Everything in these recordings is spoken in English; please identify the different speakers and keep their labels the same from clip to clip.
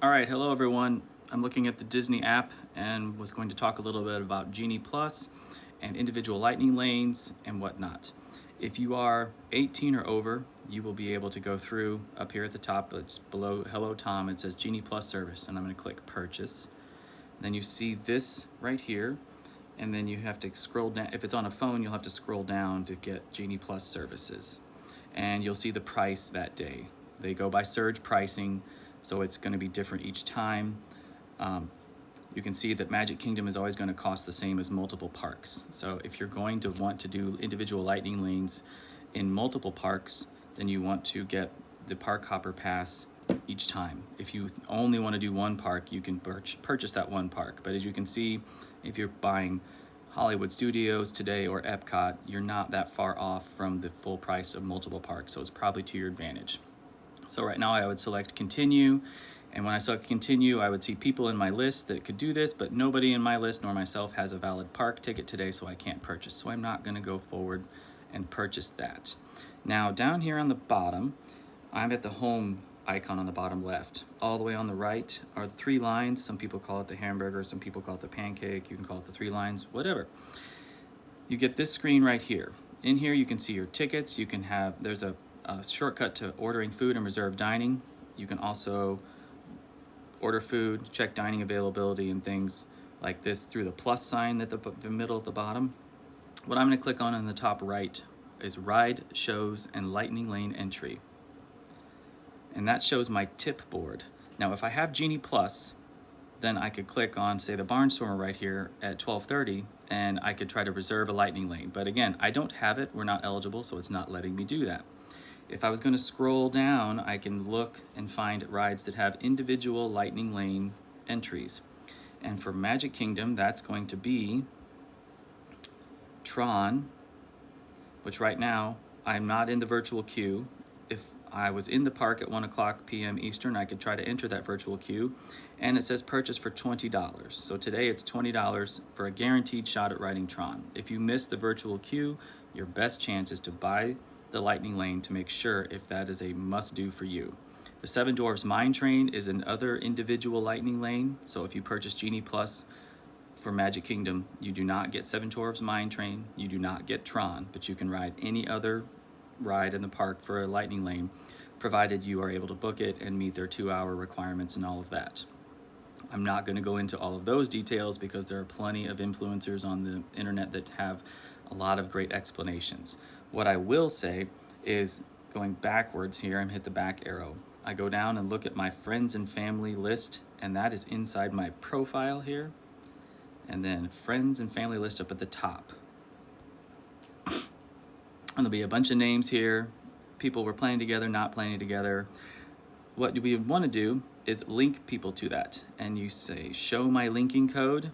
Speaker 1: All right, hello everyone. I'm looking at the Disney app and was going to talk a little bit about Genie Plus and individual lightning lanes and whatnot. If you are 18 or over, you will be able to go through up here at the top. It's below Hello Tom. It says Genie Plus service, and I'm going to click Purchase. Then you see this right here, and then you have to scroll down. If it's on a phone, you'll have to scroll down to get Genie Plus services, and you'll see the price that day. They go by surge pricing, so it's going to be different each time. You can see that Magic Kingdom is always going to cost the same as multiple parks. So if you're going to want to do individual lightning lanes in multiple parks, then you want to get the Park Hopper Pass each time. If you only want to do one park, you can purchase that one park. But as you can see, if you're buying Hollywood Studios today or Epcot, you're not that far off from the full price of multiple parks, so it's probably to your advantage. So right now I would select continue, and when I select continue, I would see people in my list that could do this, but nobody in my list nor myself has a valid park ticket today, so I can't purchase. So I'm not going to go forward and purchase that. Now down here on the bottom, I'm at the home icon on the bottom left. All the way on the right are the three lines. Some people call it the hamburger, some people call it the pancake, you can call it the three lines, whatever. You get this screen right here. In here you can see your tickets. You can have, there's a shortcut to ordering food and reserve dining. You can also order food, check dining availability and things like this through the plus sign at the middle at the bottom. What I'm going to click on in the top right is ride, shows, and lightning lane entry. And that shows my tip board. Now if I have Genie Plus, then I could click on, say, the Barnstormer right here at 12:30, and I could try to reserve a lightning lane. But again, I don't have it, we're not eligible, so it's not letting me do that. If I was going to scroll down, I can look and find rides that have individual lightning lane entries. And for Magic Kingdom, that's going to be Tron, which right now I'm not in the virtual queue. If I was in the park at 1 o'clock p.m. Eastern, I could try to enter that virtual queue, and it says purchase for $20. So today it's $20 for a guaranteed shot at riding Tron. If you miss the virtual queue, your best chance is to buy the lightning lane to make sure if that is a must-do for you. The Seven Dwarfs Mine Train is another individual lightning lane, so if you purchase Genie Plus for Magic Kingdom, you do not get Seven Dwarfs Mine Train, you do not get Tron, but you can ride any other ride in the park for a lightning lane, provided you are able to book it and meet their 2-hour requirements and all of that. I'm not going to go into all of those details because there are plenty of influencers on the internet that have a lot of great explanations. What I will say is, going backwards here, and hit the back arrow, I go down and look at my friends and family list, and that is inside my profile here, and then friends and family list up at the top. And there'll be a bunch of names here, people we're playing together, not playing together. What we want to do is link people to that, and you say show my linking code,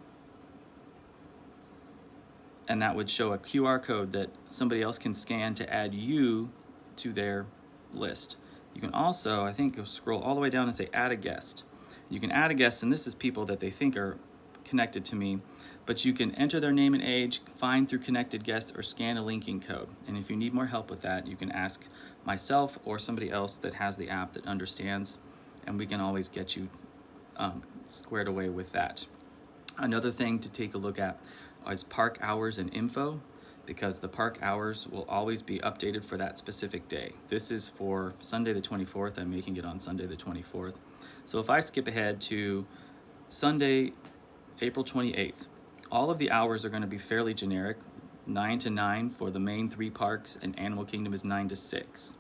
Speaker 1: and that would show a QR code that somebody else can scan to add you to their list. You can also, I think, go scroll all the way down and say add a guest. You can add a guest, and this is people that they think are connected to me, but you can enter their name and age, find through connected guests, or scan a linking code. And if you need more help with that, you can ask myself or somebody else that has the app that understands, and we can always get you squared away with that. Another thing to take a look at is park hours and info, because the park hours will always be updated for that specific day. This is for Sunday the 24th. I'm making it on Sunday the 24th. So if I skip ahead to Sunday, April 28th, all of the hours are going to be fairly generic. 9 to 9 for the main 3 parks, and Animal Kingdom is 9 to 6.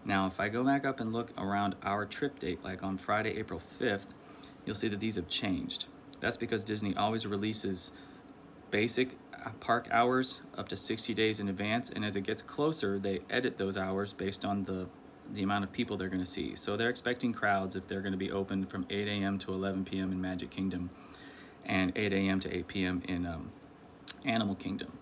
Speaker 1: Now, if I go back up and look around our trip date, like on Friday, April 5th, you'll see that these have changed. That's because Disney always releases basic park hours up to 60 days in advance, and as it gets closer, they edit those hours based on the amount of people they're going to see. So they're expecting crowds if they're going to be open from 8 a.m. to 11 p.m. in Magic Kingdom, and 8 a.m. to 8 p.m. in Animal Kingdom.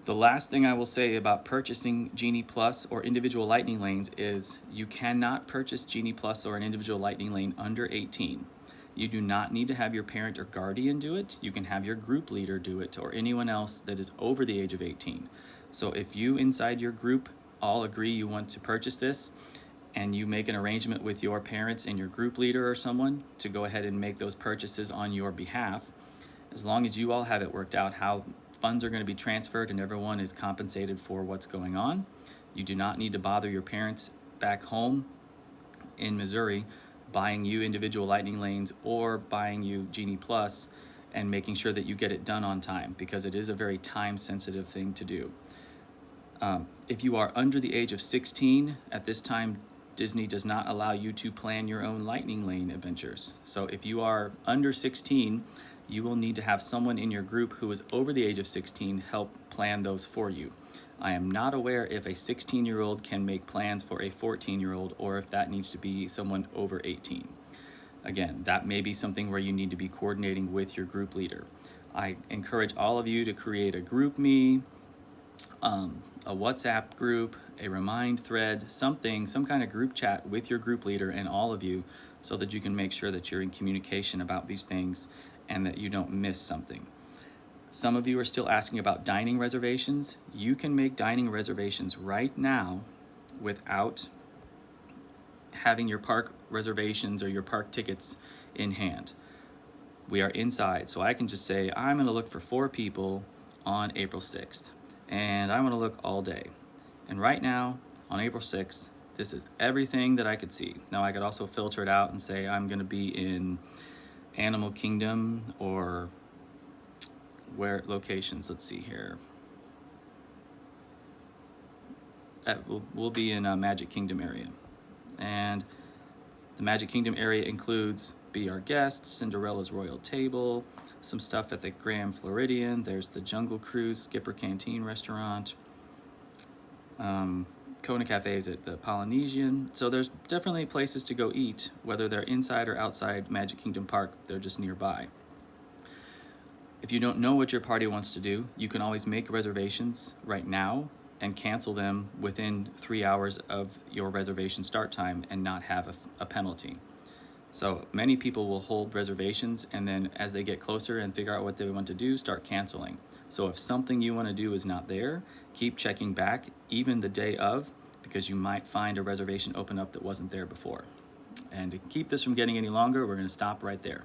Speaker 1: The last thing I will say about purchasing Genie Plus or individual lightning lanes is you cannot purchase Genie Plus or an individual lightning lane under 18. You do not need to have your parent or guardian do it. You can have your group leader do it, or anyone else that is over the age of 18. So if you inside your group all agree you want to purchase this, and you make an arrangement with your parents and your group leader or someone to go ahead and make those purchases on your behalf, as long as you all have it worked out how funds are going to be transferred and everyone is compensated for what's going on, you do not need to bother your parents back home in Missouri buying you individual lightning lanes or buying you Genie Plus and making sure that you get it done on time, because it is a very time sensitive thing to do. If you are under the age of 16, at this time Disney does not allow you to plan your own lightning lane adventures. So if you are under 16, you will need to have someone in your group who is over the age of 16 help plan those for you. I am not aware if a 16-year-old can make plans for a 14-year-old or if that needs to be someone over 18. Again, that may be something where you need to be coordinating with your group leader. I encourage all of you to create a GroupMe, a WhatsApp group, a Remind thread, some kind of group chat with your group leader and all of you, so that you can make sure that you're in communication about these things and that you don't miss something. Some of you are still asking about dining reservations. You can make dining reservations right now without having your park reservations or your park tickets in hand. We are inside, so I can just say, I'm going to look for 4 people on April 6th, and I want to look all day. And right now, on April 6th, this is everything that I could see. Now, I could also filter it out and say, I'm going to be in Animal Kingdom, or where locations, let's see here. We'll be in a Magic Kingdom area. And the Magic Kingdom area includes Be Our Guest, Cinderella's Royal Table, some stuff at the Grand Floridian. There's the Jungle Cruise, Skipper Canteen Restaurant, Kona Cafes at the Polynesian. So there's definitely places to go eat, whether they're inside or outside Magic Kingdom Park. They're just nearby. If you don't know what your party wants to do, you can always make reservations right now and cancel them within 3 hours of your reservation start time and not have a penalty. So many people will hold reservations, and then as they get closer and figure out what they want to do, start canceling. So if something you want to do is not there, keep checking back even the day of, because you might find a reservation open up that wasn't there before. And to keep this from getting any longer, we're going to stop right there.